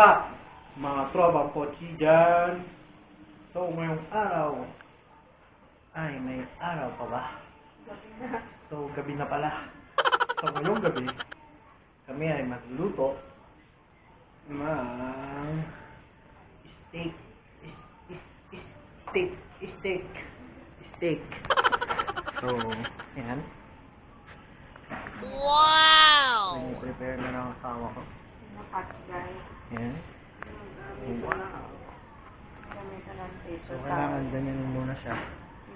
up, mga tropang kotsi dyan? So, ngayong araw, ay, may araw pa ba? So, gabi na pala. So, ngayong gabi, kami ay magluluto ng steak. So, yan. Wow! So, prepare na ng asawa ko. Yan. Wow. So, kailangan ganyan muna siya.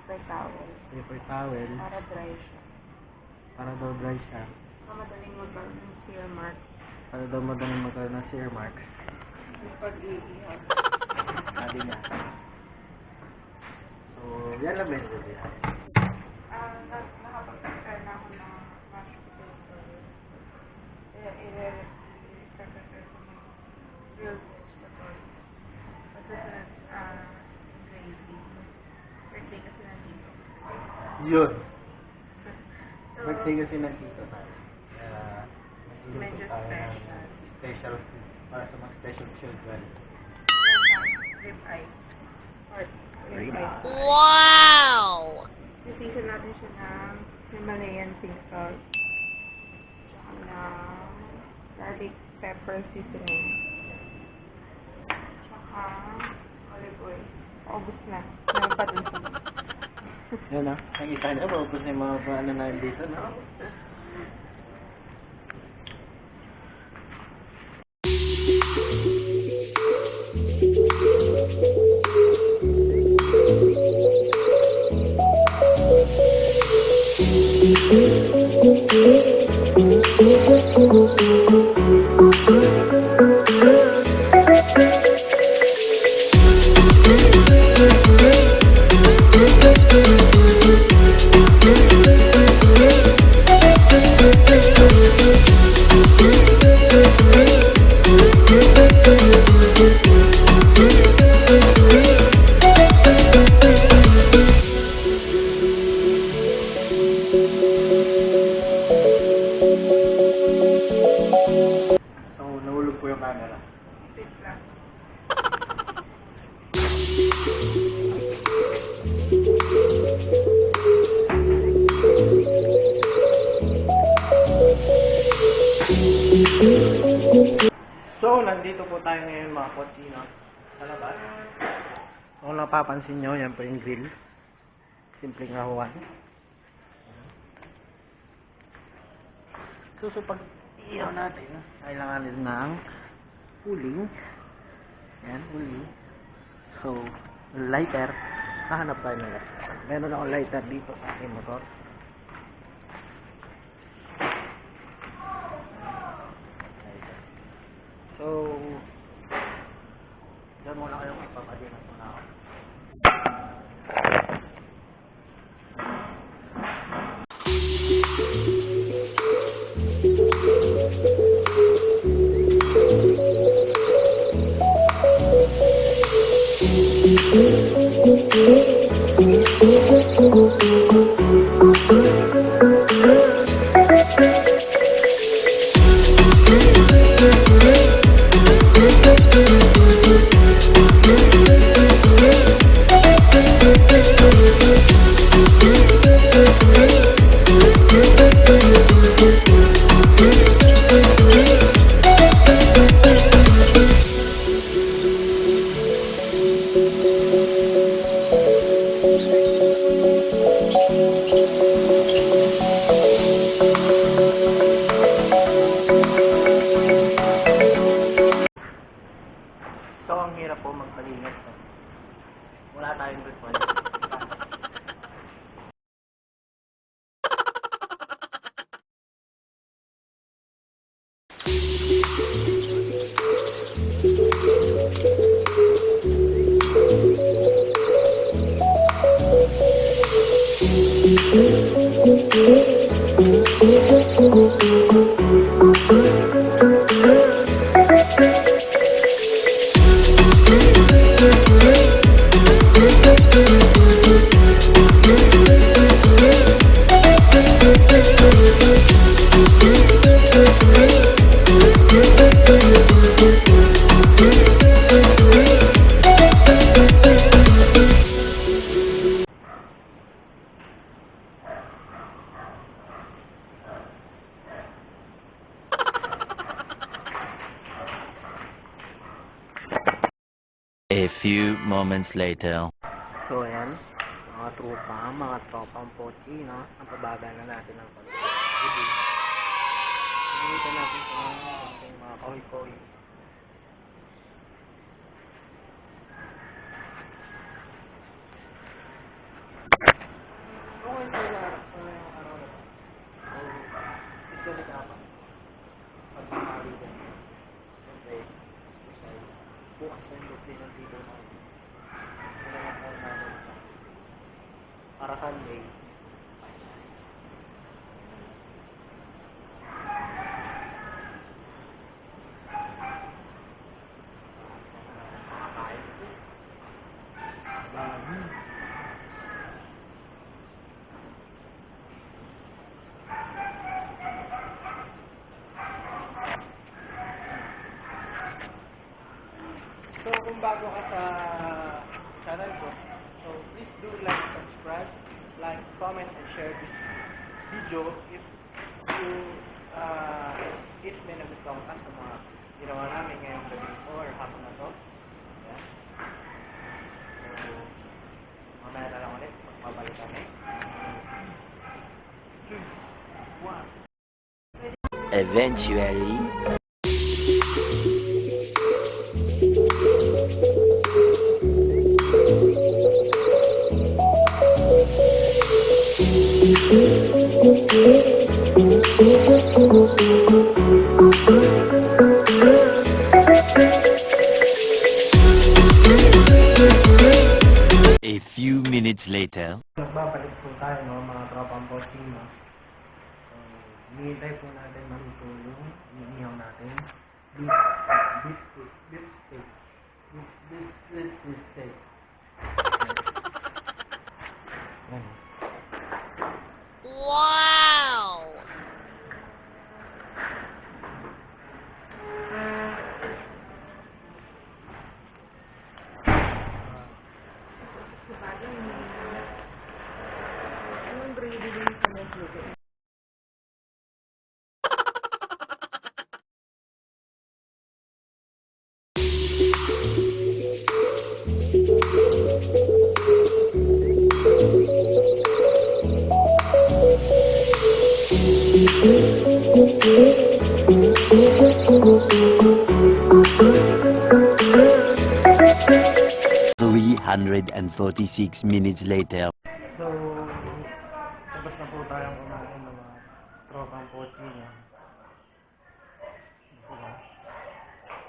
Paper towel. Para dry siya. Para daw dry siya. Madaling magkaroon ng sear mark. Para daw madaling magkaroon ng sear mark. Pag-iihag. Sabi niya. So, yan lang ba yun? Nakapag-prepare na ako ng mashed potato. I-prepare ko ng grilled vegetable. Pagkasunod, gravy. Birthday kasi nandito. Yun. So, Birthday kasi nandito tayo. medyo special. Special. Para sa mga special children. Ribeye. Or Ribeye. Wow! Sisisin natin siya ng Himalayan pink salt. Tsaka ng garlic pepper seasoning. Tsaka olive oil. Paubos na. Meron pa dun sa Yan na. Nakita niyo, paubos na yung mga ano na yun dito, no? So, nahulog po yung camera. Wait lang. So, nandito po tayo ngayon mga kotsino. Sa labas. Kung napapansin nyo, yan po yung grill. Simpleng rahuan. So, pag iyaw natin, kailangan din ng uling. Yan, uling. So, lighter. Nahanap tayo ng lighter. Meron akong lighter dito sa aking motor. So, dyan muna kayo magpapadinan muna ako. So, ang hirap po magpalinis. Wala tayong ritual. few moments later. So, ayan. Mga tropang pochi, no? Ang pabagal na natin ng konti. Hinihintay natin sa mga kahoy-kahoy. Okay, so yung araw na to. So, ito na dapat. Pagmamali din. Siyempre, bukas na yung lupi ng dito natin. Ito na lang tayo namin sa para Sunday. So, kung bago ka sa channel ko, so please do like, subscribe, like, comment, and share this video if you if may nagustuhan ka sa mga ginawa namin ngayong gabi or hapon na to. Yeah. So, mamaya na lang ulit, magpabalik kami. 2, 1. Eventually. A few minutes later. Nagbabalik po tayo, no, mga tropang bossing, no. So, hinihintay po natin maluto yung inihaw natin. Beef steak. Beef steak. Ayan. Wow! Yung gravy din sa may luto. $346 later. So, tapos na po tayong kumain ng mga tropang pochi, no. Diba?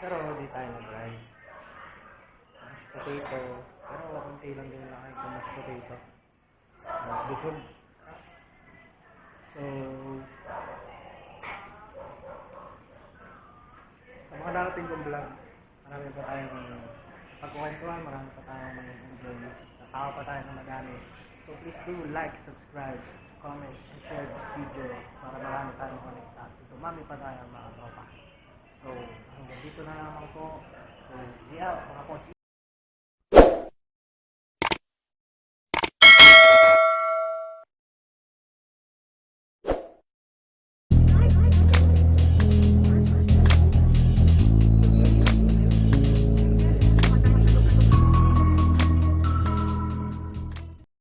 Pero di tayo nag-rice. Mashed potato. Pero konti lang din na kahit mashed potato. Busog. So, sa mga darating kong vlog, marami pa tayong pagkukwentuhan, marami pa tayong mag-enjoy. Natawa pa tayo na madami. So please do like, subscribe, comment, and share this video para marami tayong connect. Dumami pa tayo mga tropa. So, hanggang dito na naman po. So, yeah, mga pochi.